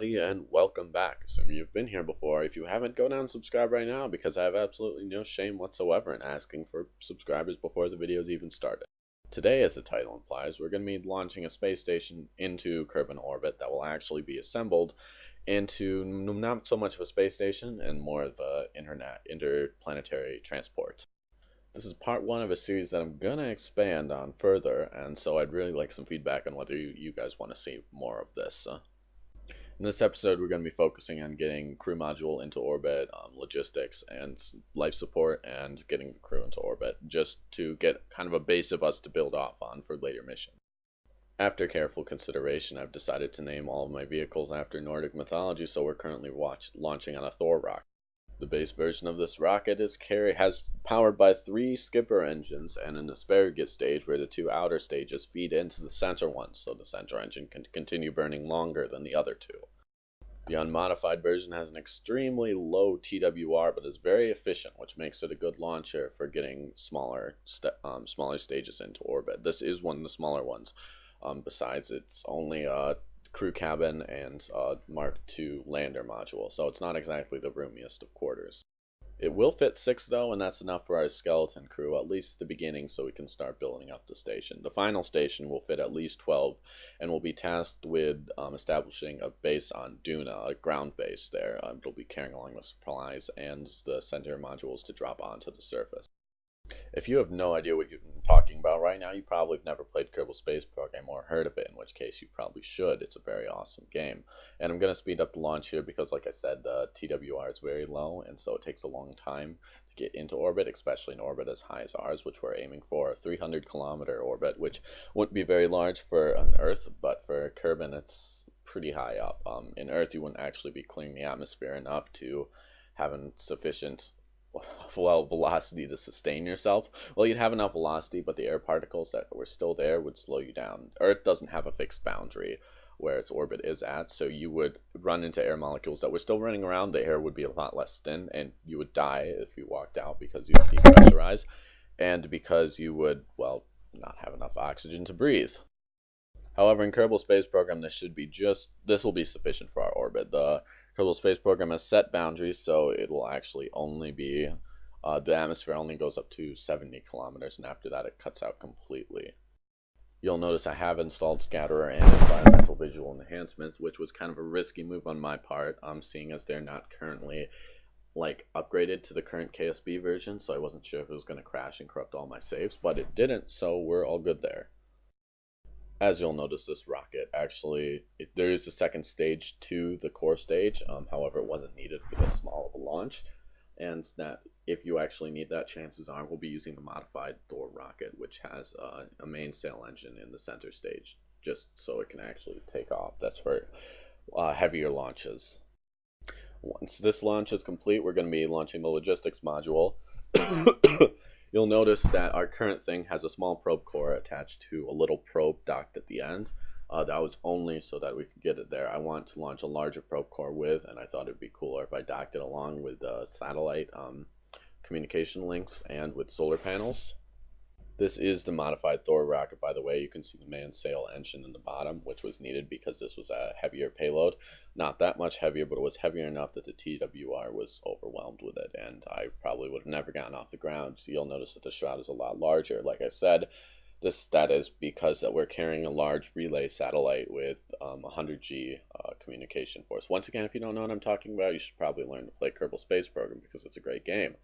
everybody, and welcome back. Assuming you've been here before. If you haven't, go down and subscribe right now because I have absolutely no shame whatsoever in asking for subscribers before the videos even started. Today, as the title implies, we're going to be launching a space station into Kerbin orbit that will actually be assembled into not so much of a space station and more of a interplanetary transport. This is part one of a series that I'm gonna expand on further, and so I'd really like some feedback on whether you guys want to see more of this. In this episode, we're going to be focusing on getting crew module into orbit, logistics, and life support, and getting the crew into orbit, just to get kind of a base of us to build off on for later missions. After careful consideration, I've decided to name all of my vehicles after Nordic mythology, so we're currently launching on a Thor rocket. The base version of this rocket has powered by 3 skipper engines and an asparagus stage where the 2 outer stages feed into the center one, so the center engine can continue burning longer than the other 2. The unmodified version has an extremely low TWR but is very efficient, which makes it a good launcher for getting smaller stages into orbit. This is one of the smaller ones. Besides, it's only a crew cabin and Mark II lander module, so it's not exactly the roomiest of quarters. It will fit 6 though, and that's enough for our skeleton crew, at least at the beginning, so we can start building up the station. The final station will fit at least 12, and will be tasked with establishing a base on Duna, a ground base there. It'll be carrying along the supplies and the center modules to drop onto the surface. If you have no idea what you're talking about right now, you probably have never played Kerbal Space Program or heard of it, in which case you probably should. It's a very awesome game. And I'm going to speed up the launch here because, like I said, the TWR is very low, and so it takes a long time to get into orbit, especially in orbit as high as ours, which we're aiming for a 300-kilometer orbit, which wouldn't be very large for an Earth, but for Kerbin it's pretty high up. In Earth, you wouldn't actually be clearing the atmosphere enough to have sufficient velocity to sustain yourself. Well, you'd have enough velocity, but the air particles that were still there would slow you down. Earth doesn't have a fixed boundary where its orbit is at, so you would run into air molecules that were still running around. The air would be a lot less thin, and you would die if you walked out because you would depressurize, and because you would, well, not have enough oxygen to breathe. However, in Kerbal Space Program, this will be sufficient for our orbit. The Kerbal Space Program has set boundaries, so it will actually only be, the atmosphere only goes up to 70 kilometers, and after that it cuts out completely. You'll notice I have installed Scatterer and Environmental Visual Enhancements, which was kind of a risky move on my part, seeing as they're not currently upgraded to the current KSB version, so I wasn't sure if it was going to crash and corrupt all my saves, but it didn't, so we're all good there. As you'll notice, this rocket actually, there is a second stage to the core stage, however, it wasn't needed for this small of a launch, and that if you actually need that, chances are we'll be using the modified Thor rocket, which has a mainsail engine in the center stage, just so it can actually take off. That's for heavier launches. Once this launch is complete, we're going to be launching the logistics module. You'll notice that our current thing has a small probe core attached to a little probe docked at the end. That was only so that we could get it there. I want to launch a larger probe core with, and I thought it'd be cooler if I docked it along with the satellite communication links and with solar panels. This is the modified Thor rocket, by the way. You can see the mainsail engine in the bottom, which was needed because this was a heavier payload. Not that much heavier, but it was heavier enough that the TWR was overwhelmed with it, and I probably would have never gotten off the ground. So you'll notice that the shroud is a lot larger. Like I said, that is because that we're carrying a large relay satellite with 100G communication force. Once again, if you don't know what I'm talking about, you should probably learn to play Kerbal Space Program because it's a great game.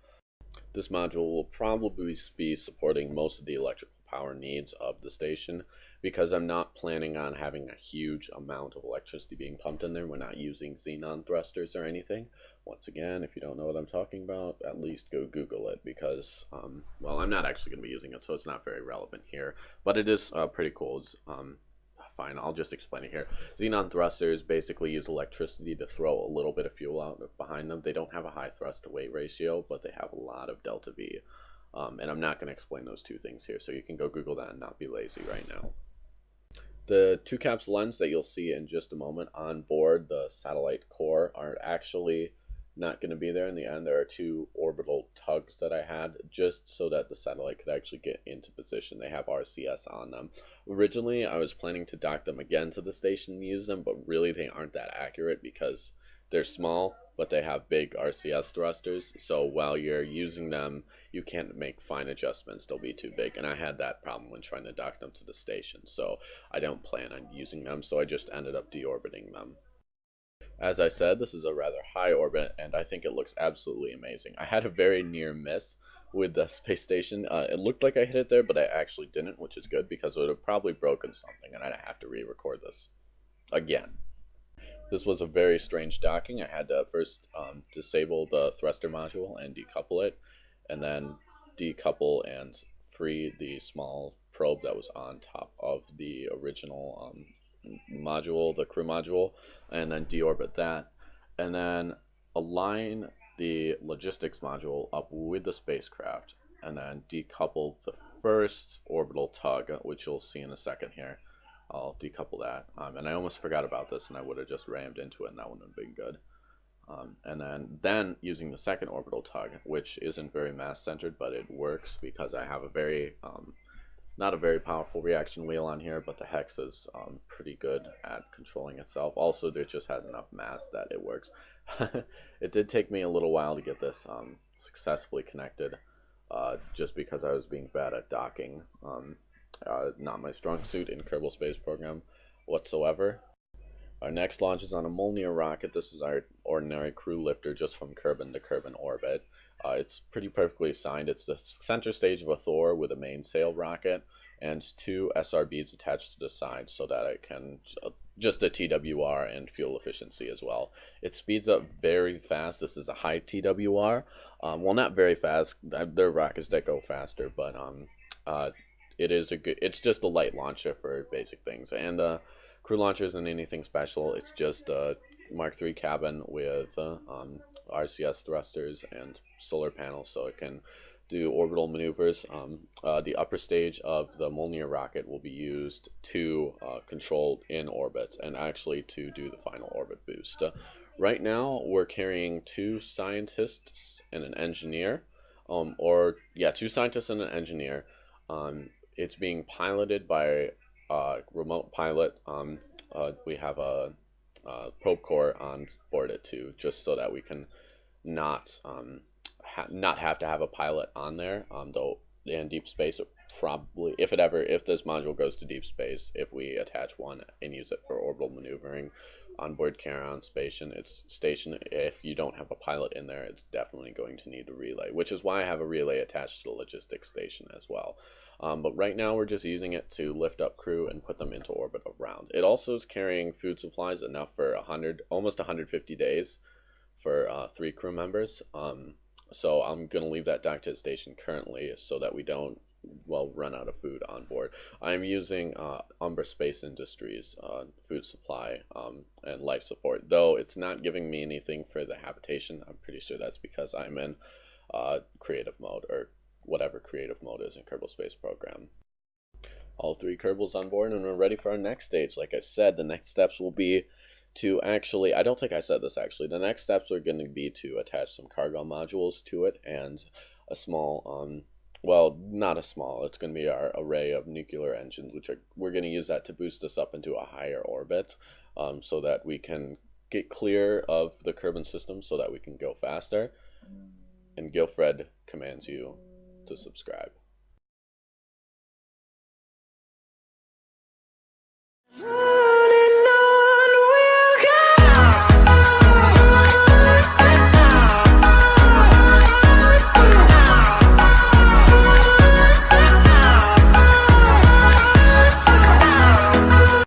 This module will probably be supporting most of the electrical power needs of the station because I'm not planning on having a huge amount of electricity being pumped in there. We're not using xenon thrusters or anything. Once again, if you don't know what I'm talking about, at least go Google it because, well, I'm not actually going to be using it, so it's not very relevant here. But it is pretty cool. It's, fine, I'll just explain it here. Xenon thrusters basically use electricity to throw a little bit of fuel out behind them. They don't have a high thrust to weight ratio, but they have a lot of delta V. And I'm not going to explain those two things here, so you can go Google that and not be lazy right now. The 2-caps lens that you'll see in just a moment on board the satellite core are actually not going to be there in the end. There are two orbital tugs that I had just so that the satellite could actually get into position. They have RCS on them. Originally, I was planning to dock them again to the station and use them, but really they aren't that accurate because they're small, but they have big RCS thrusters. So while you're using them, you can't make fine adjustments. They'll be too big. And I had that problem when trying to dock them to the station. So I don't plan on using them. So I just ended up deorbiting them. As I said, this is a rather high orbit, and I think it looks absolutely amazing. I had a very near miss with the space station. It looked like I hit it there, but I actually didn't, which is good because it would have probably broken something, and I'd have to re-record this again. This was a very strange docking. I had to first disable the thruster module and decouple it, and then decouple and free the small probe that was on top of the original module, the crew module, and then deorbit that, and then align the logistics module up with the spacecraft, and then decouple the first orbital tug, which you'll see in a second here. I'll decouple that. And I almost forgot about this, and I would have just rammed into it, and that wouldn't have been good. And then using the second orbital tug, which isn't very mass-centered, but it works because I have a very, not a very powerful reaction wheel on here, but the hex is pretty good at controlling itself. Also, it just has enough mass that it works. It did take me a little while to get this successfully connected, just because I was being bad at docking. Not my strong suit in Kerbal Space Program whatsoever. Our next launch is on a Mjolnir rocket. This is our ordinary crew lifter just from Kerbin to Kerbin orbit. It's pretty perfectly assigned. It's the center stage of a Thor with a mainsail rocket and two SRBs attached to the side so that it can just a TWR and fuel efficiency as well. It speeds up very fast. This is a high TWR. Well, not very fast. There are rockets that go faster, but it is a good. It's just a light launcher for basic things, and crew launcher isn't anything special. It's just a Mark III cabin with RCS thrusters and solar panels, so it can do orbital maneuvers. The upper stage of the Mjolnir rocket will be used to control in orbit and actually to do the final orbit boost. Right now, we're carrying two scientists and an engineer, two scientists and an engineer. It's being piloted by a remote pilot. We have a probe core on board it too, just so that we can not not have to have a pilot on there. Though in deep space, it probably, if this module goes to deep space, if we attach one and use it for orbital maneuvering on board Charon station, if you don't have a pilot in there, it's definitely going to need a relay, which is why I have a relay attached to the logistics station as well. But right now we're just using it to lift up crew and put them into orbit around. It also is carrying food supplies enough for almost 150 days for 3 crew members. So I'm going to leave that docked to the station currently so that we don't run out of food on board. I'm using Umbra Space Industries food supply and life support, though it's not giving me anything for the habitation. I'm pretty sure that's because I'm in creative mode, or whatever creative mode is in Kerbal Space Program. All 3 Kerbals on board, and we're ready for our next stage. Like I said, the next steps will be to actually, I don't think I said this actually, the next steps are going to be to attach some cargo modules to it and a small, well, not a small, it's going to be our array of nuclear engines, which we're going to use that to boost us up into a higher orbit, so that we can get clear of the Kerbin system so that we can go faster. And Gilfred commands you to subscribe.